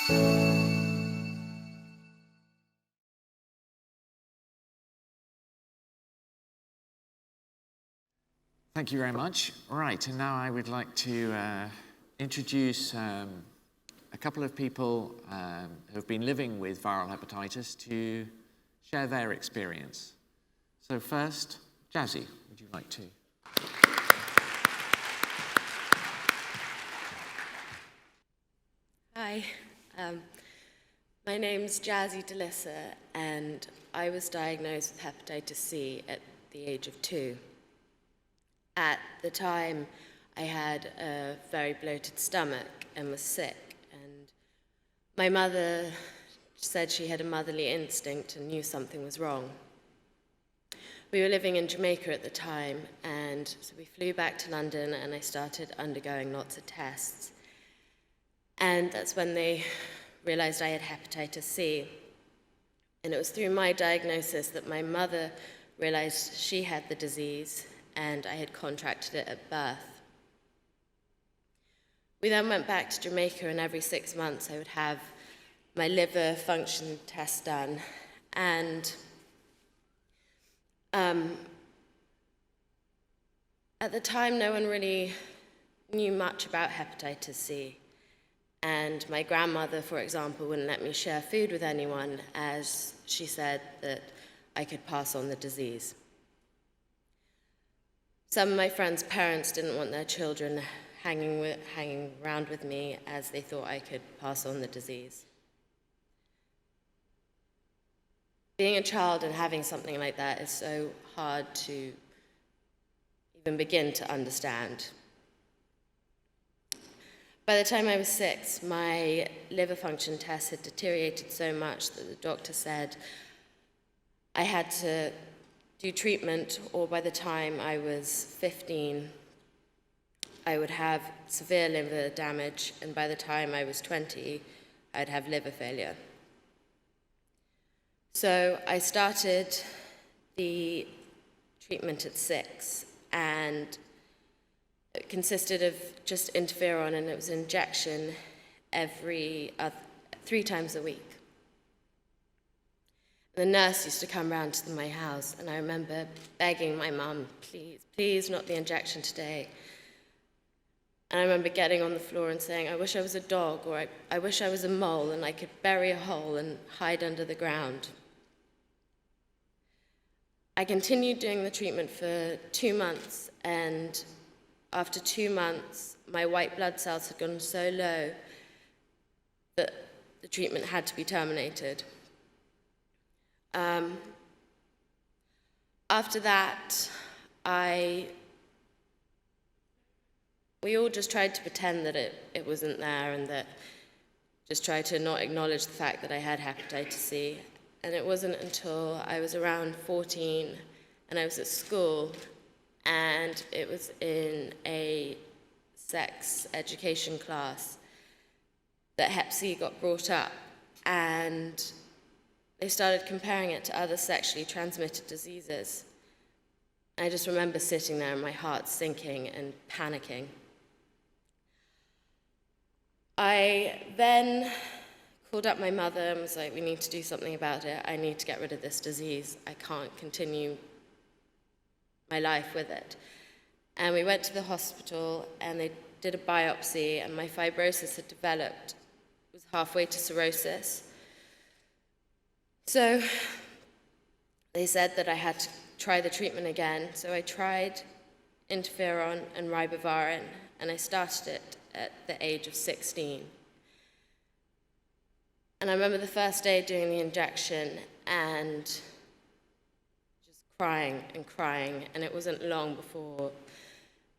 Thank you very much. Right, and now I would like to introduce a couple of people who have been living with viral hepatitis to share their experience. So first, Jazzy, would you like to? Hi, my name's Jazzy Lisser, and I was diagnosed with hepatitis C at the age of 2. At the time, I had a very bloated stomach and was sick, and my mother said she had a motherly instinct and knew something was wrong. We were living in Jamaica at the time, and so we flew back to London, and I started undergoing lots of tests. And that's when they realized I had hepatitis C. And it was through my diagnosis that my mother realized she had the disease, and I had contracted it at birth. We then went back to Jamaica, and every 6 months I would have my liver function test done. And at the time, no one really knew much about hepatitis C. And my grandmother, for example, wouldn't let me share food with anyone, as she said that I could pass on the disease. Some of my friends' parents didn't want their children hanging around with me, as they thought I could pass on the disease. Being a child and having something like that is so hard to even begin to understand. By the time I was 6, my liver function test had deteriorated so much that the doctor said I had to do treatment, or by the time I was 15, I would have severe liver damage, and by the time I was 20, I'd have liver failure. So I started the treatment at 6, and it consisted of just interferon, and it was an injection 3 times a week. The nurse used to come round to my house, and I remember begging my mum, please, not the injection today. And I remember getting on the floor and saying, I wish I was a dog, or I wish I was a mole and I could bury a hole and hide under the ground. I continued doing the treatment for 2 months, and after 2 months, my white blood cells had gone so low that the treatment had to be terminated. After that, we all just tried to pretend that it wasn't there, and that just tried to not acknowledge the fact that I had hepatitis C. And it wasn't until I was around 14 and I was at school, and it was in a sex education class that Hep C got brought up, and they started comparing it to other sexually transmitted diseases. I just remember sitting there and my heart sinking and panicking. I then called up my mother and was like, we need to do something about it. I need to get rid of this disease. I can't continue my life with it. And we went to the hospital, and they did a biopsy, and my fibrosis had developed. It was halfway to cirrhosis. So they said that I had to try the treatment again. So I tried interferon and ribavirin, and I started it at the age of 16. And I remember the first day doing the injection and just crying and crying, and it wasn't long before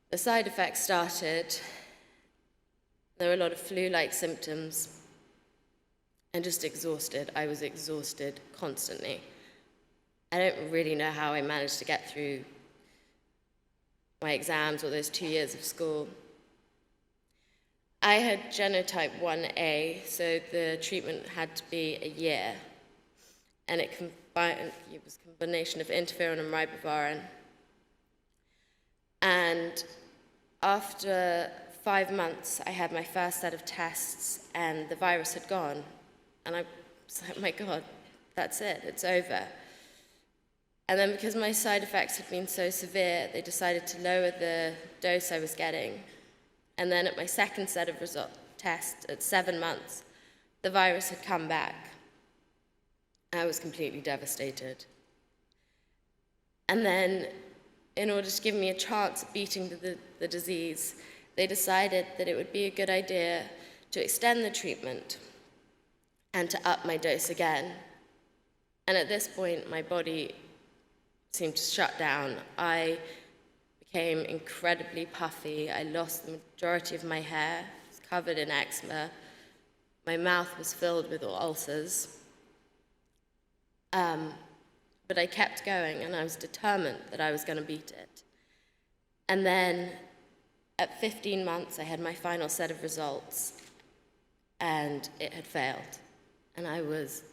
the side effects started. There were a lot of flu-like symptoms, and just exhausted. I was exhausted constantly. I don't really know how I managed to get through my exams or those 2 years of school. I had genotype 1A, so the treatment had to be a year, and it was a combination of interferon and ribavirin. And after 5 months, I had my first set of tests, and the virus had gone. And I was like, oh my God, that's it, it's over. And then because my side effects had been so severe, they decided to lower the dose I was getting. And then at my second set of tests at 7 months, the virus had come back. I was completely devastated. And then, in order to give me a chance at beating the disease, they decided that it would be a good idea to extend the treatment and to up my dose again. And at this point, my body seemed to shut down. I became incredibly puffy. I lost the majority of my hair. I was covered in eczema. My mouth was filled with ulcers. But I kept going, and I was determined that I was going to beat it. And then at 15 months, I had my final set of results, and it had failed. And I was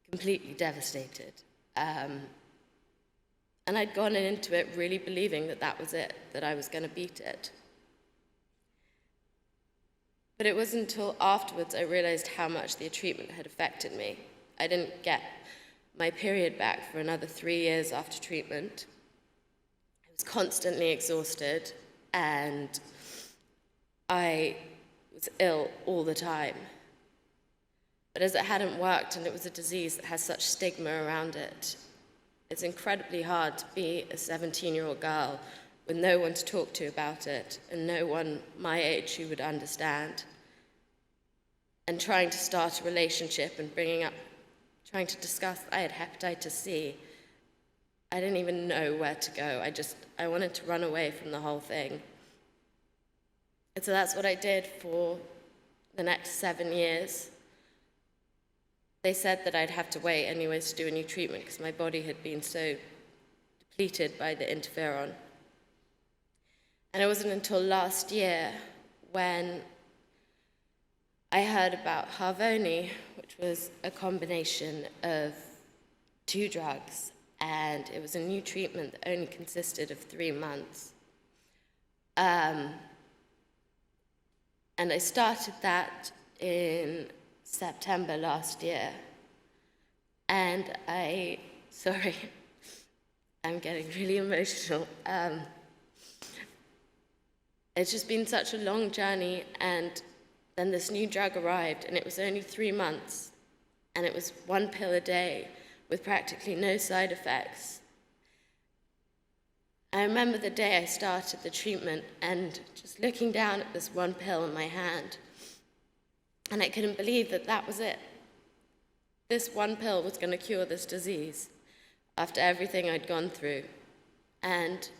completely devastated. And I'd gone into it really believing that that was it, that I was going to beat it. But it wasn't until afterwards I realized how much the treatment had affected me. I didn't get my period back for another 3 years after treatment. I was constantly exhausted, and I was ill all the time. But as it hadn't worked, and it was a disease that has such stigma around it, it's incredibly hard to be a 17-year-old girl with no one to talk to about it, and no one my age who would understand. And trying to start a relationship and trying to discuss, I had hepatitis C. I didn't even know where to go. I wanted to run away from the whole thing. And so that's what I did for the next 7 years. They said that I'd have to wait anyways to do a new treatment because my body had been so depleted by the interferon. And it wasn't until last year when I heard about Harvoni, which was a combination of 2 drugs, and it was a new treatment that only consisted of 3 months. And I started that in September last year. And sorry, I'm getting really emotional. It's just been such a long journey, and then this new drug arrived, and it was only 3 months, and it was 1 pill a day with practically no side effects. I remember the day I started the treatment and just looking down at this 1 pill in my hand, and I couldn't believe that that was it. This 1 pill was going to cure this disease after everything I'd gone through. And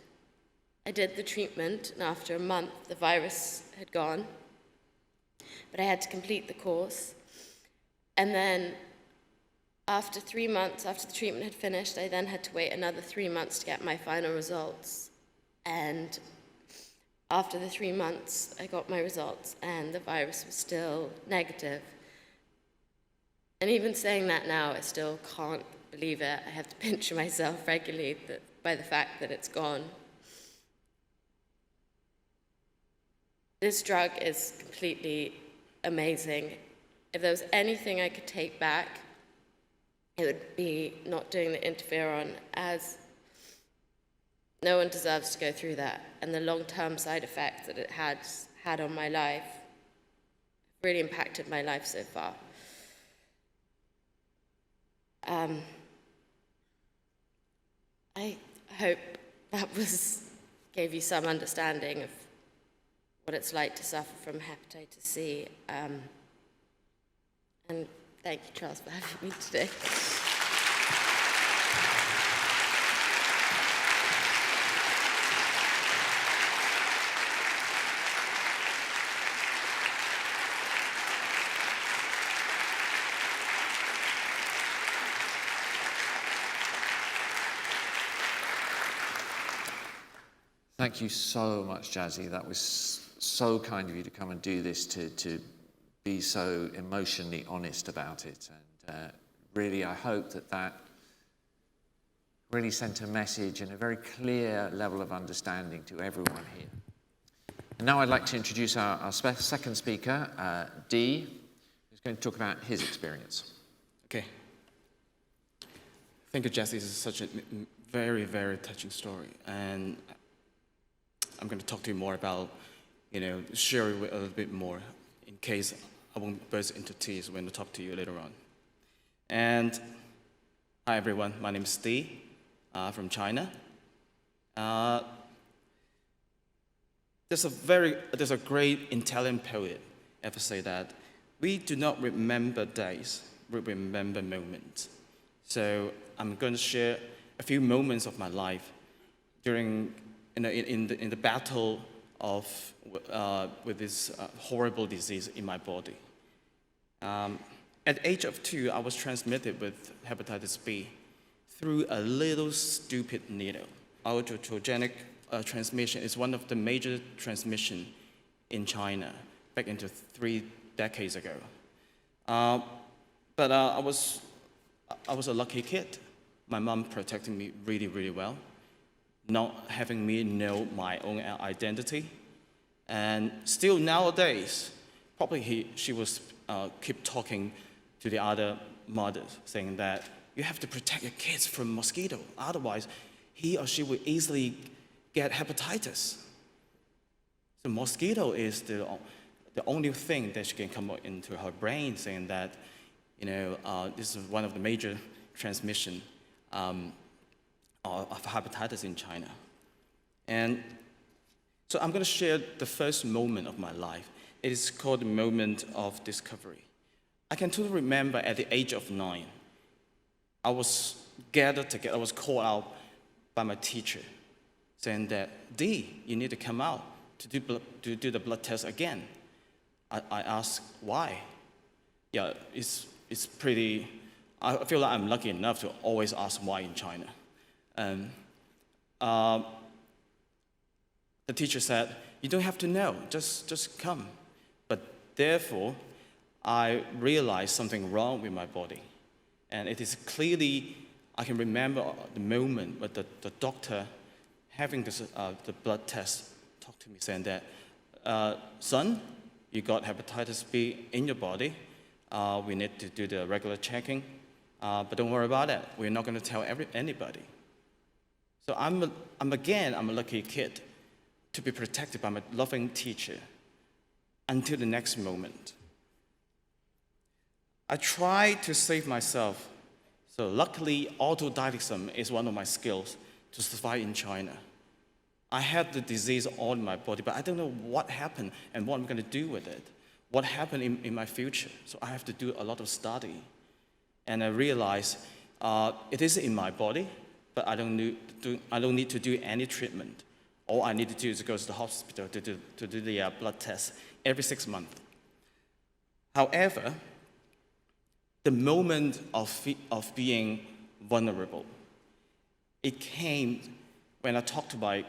I did the treatment, and after a month, the virus had gone. But I had to complete the course. And then after 3 months, after the treatment had finished, I then had to wait another 3 months to get my final results. And after the 3 months, I got my results, and the virus was still negative. And even saying that now, I still can't believe it. I have to pinch myself regularly by the fact that it's gone. This drug is completely amazing. If there was anything I could take back, it would be not doing the interferon, as no one deserves to go through that. And the long-term side effects that it had on my life really impacted my life so far. I hope that gave you some understanding of what it's like to suffer from hepatitis C. And thank you, Charles, for having me today. Thank you so much, Jazzy. That was so kind of you to come and do this, to be so emotionally honest about it. And really, I hope that really sent a message and a very clear level of understanding to everyone here. Now I'd like to introduce our second speaker, Dee, who's going to talk about his experience. Okay. Thank you, Jazzy. This is such a very, very touching story. And I'm going to talk to you more about, share a little bit more in case I won't burst into tears when I talk to you later on. And hi, everyone. My name is Dee from China. There's a great Italian poet ever say that we do not remember days, we remember moments. So I'm going to share a few moments of my life during in the battle of with this horrible disease in my body. At the age of 2, I was transmitted with hepatitis B through a little stupid needle. Autogenic transmission is one of the major transmission in China back into 3 decades ago. But I was a lucky kid. My mom protected me really, really well, not having me know my own identity. And still nowadays, probably she was keep talking to the other mothers, saying that you have to protect your kids from mosquito, otherwise he or she will easily get hepatitis. So mosquito is the only thing that she can come into her brain, saying that, this is one of the major transmission of hepatitis in China. And so I'm going to share the first moment of my life. It is called the moment of discovery. I can totally remember at the age of 9, I was gathered together, I was called out by my teacher, saying that, Dee, you need to come out to do the blood test again. I asked, why? Yeah, it's pretty, I feel like I'm lucky enough to always ask why in China. The teacher said, you don't have to know, just come. But therefore, I realized something wrong with my body. And it is clearly, I can remember the moment when the doctor having this, the blood test talked to me saying that, son, you got hepatitis B in your body. We need to do the regular checking, but don't worry about it. We're not going to tell anybody. So I'm a lucky kid to be protected by my loving teacher until the next moment. I tried to save myself. So luckily, autodidactism is one of my skills to survive in China. I had the disease all in my body, but I don't know what happened and what I'm going to do with it. What happened in my future? So I have to do a lot of study. And I realized it is in my body, but I don't need to do any treatment. All I need to do is go to the hospital to do the blood test every 6 months. However, the moment of being vulnerable, it came when I talked to my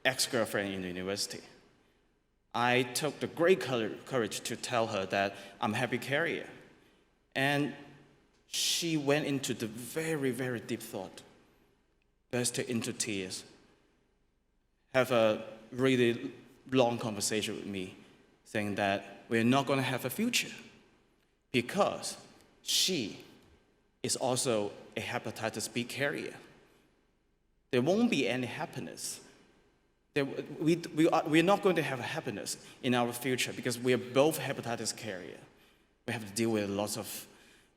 ex-girlfriend in the university. I took the great courage to tell her that I'm a happy carrier. And she went into the very, very deep thought, bursted into tears, have a really long conversation with me, saying that we're not going to have a future because she is also a hepatitis B carrier. There won't be any happiness. We're not going to have happiness in our future because we are both hepatitis carrier. We have to deal with lots of,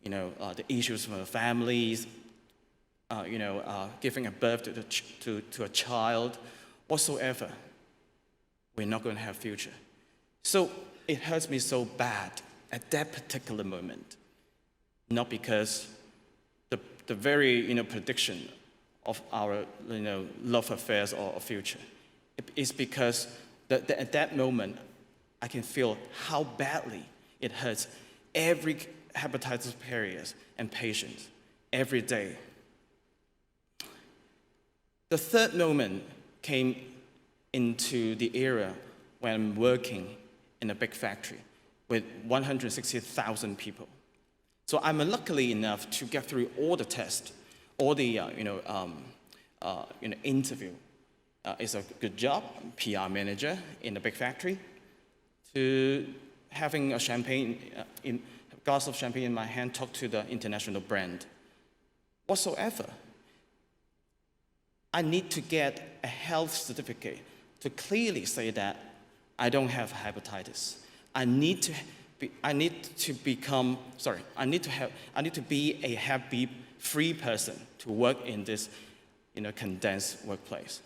the issues from our families, giving a birth to a child, whatsoever. We're not going to have future. So it hurts me so bad at that particular moment, not because the very prediction of our love affairs or future. It's because at that moment, I can feel how badly it hurts every hepatitis carriers and patients every day. The third moment came into the era when I'm working in a big factory with 160,000 people. So I'm lucky enough to get through all the tests, all the interview, is a good job, PR manager in a big factory, to having a glass of champagne in my hand, talk to the international brand. Whatsoever, I need to get a health certificate to clearly say that I don't have hepatitis. I need to be a Hep-B-free person to work in this, condensed workplace.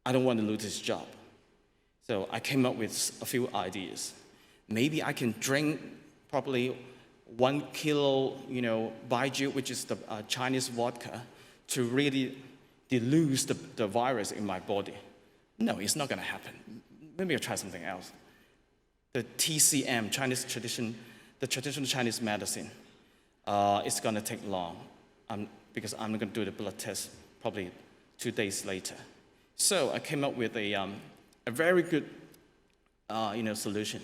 I don't want to lose this job. So I came up with a few ideas. Maybe I can drink probably 1 kilo, baijiu, which is the Chinese vodka, to really dilute the virus in my body. No, it's not going to happen. Maybe I'll try something else. The TCM, the traditional Chinese medicine, it's going to take long because I'm going to do the blood test probably 2 days later. So I came up with a very good, solution.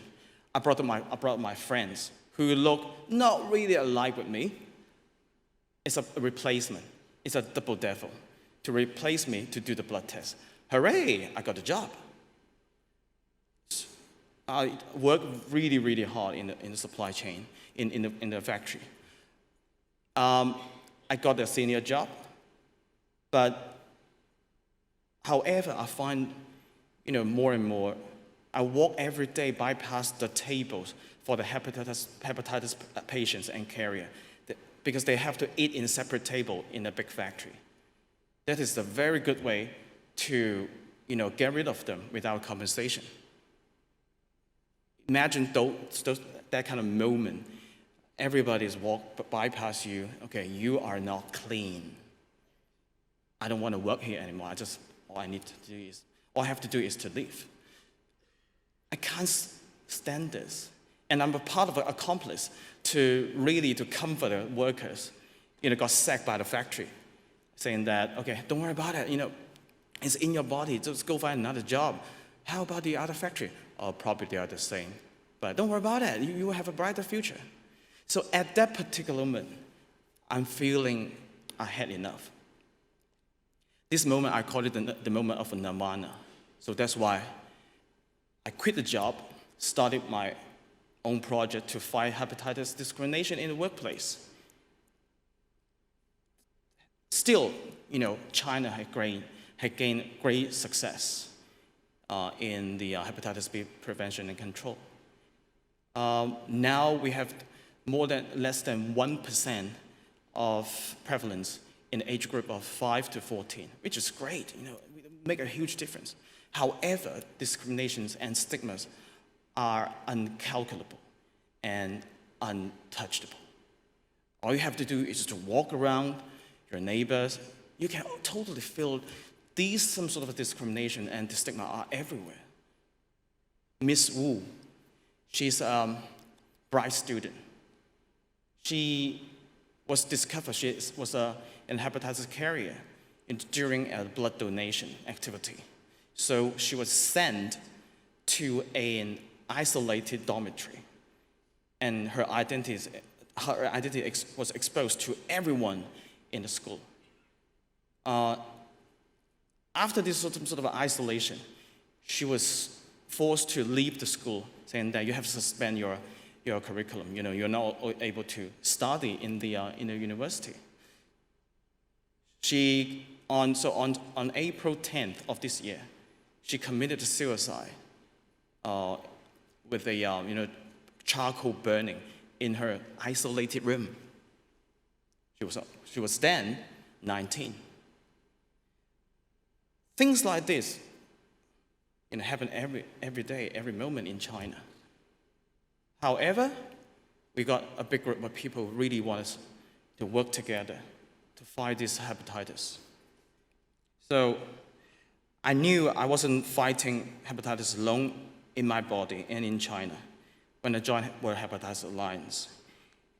I brought my friends who look not really alike with me. It's a replacement. It's a double devil to replace me to do the blood test. Hooray! I got a job. I worked really, really hard in the supply chain, in the factory. I got a senior job, but however, I find, more and more, I walk every day, bypass the tables for the hepatitis patients and carrier, because they have to eat in a separate table in a big factory. That is a very good way to, get rid of them without compensation. Imagine that kind of moment. Everybody's bypass you. Okay, you are not clean. I don't want to work here anymore. All I have to do is to leave. I can't stand this. And I'm a part of an accomplice to comfort the workers, got sacked by the factory, saying that, okay, don't worry about it, it's in your body, just go find another job. How about the other factory? Oh, probably they are the same. But don't worry about it, you will have a brighter future. So at that particular moment, I'm feeling I had enough. This moment, I call it the moment of nirvana. So that's why I quit the job, started my own project to fight hepatitis discrimination in the workplace. Still, China had gained great success in the hepatitis B prevention and control. Now we have less than 1% of prevalence in the age group of 5 to 14, which is great, make a huge difference. However, discriminations and stigmas are uncalculable and untouchable. All you have to do is to walk around your neighbors. You can totally feel some sort of discrimination and the stigma are everywhere. Miss Wu, she's a bright student. She was discovered, she was an hepatitis carrier during a blood donation activity. So she was sent to an isolated dormitory, and her identity was exposed to everyone in the school. After this sort of isolation, she was forced to leave the school, saying that you have to suspend your curriculum. You're not able to study in the university. On April 10th of this year, she committed suicide with a charcoal burning in her isolated room. She was then 19. Things like this happen every day, every moment in China. However, we got a big group of people who really want us to work together to fight this hepatitis. So I knew I wasn't fighting hepatitis alone in my body and in China when I joined World Hepatitis Alliance.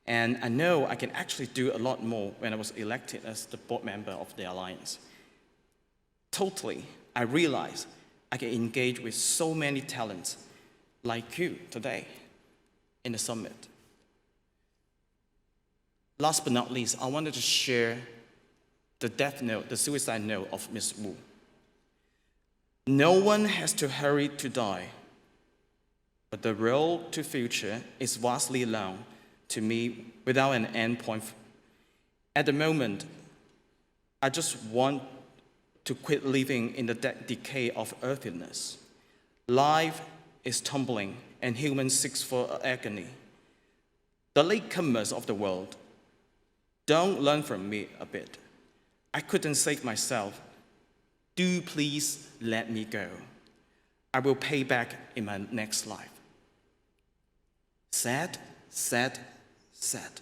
And I know I can actually do a lot more when I was elected as the board member of the alliance. Totally, I realized I can engage with so many talents like you today in the summit. Last but not least, I wanted to share the death note, the suicide note of Ms. Wu. No one has to hurry to die, but the road to future is vastly long to me without an end point. At the moment, I just want to quit living in the decay of earthiness. Life is tumbling, and humans seek for agony. The latecomers of the world, don't learn from me a bit. I couldn't save myself. Do please let me go. I will pay back in my next life. Sad, sad, sad.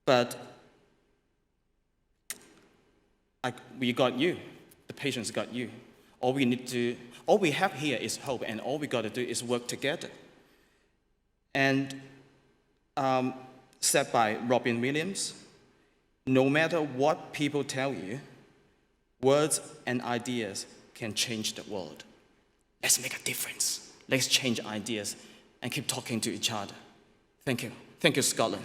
But we got you. The patients got you. All we have here is hope, and all we got to do is work together. And said by Robin Williams, no matter what people tell you, words and ideas can change the world. Let's make a difference. Let's change ideas and keep talking to each other. Thank you. Thank you, Scotland.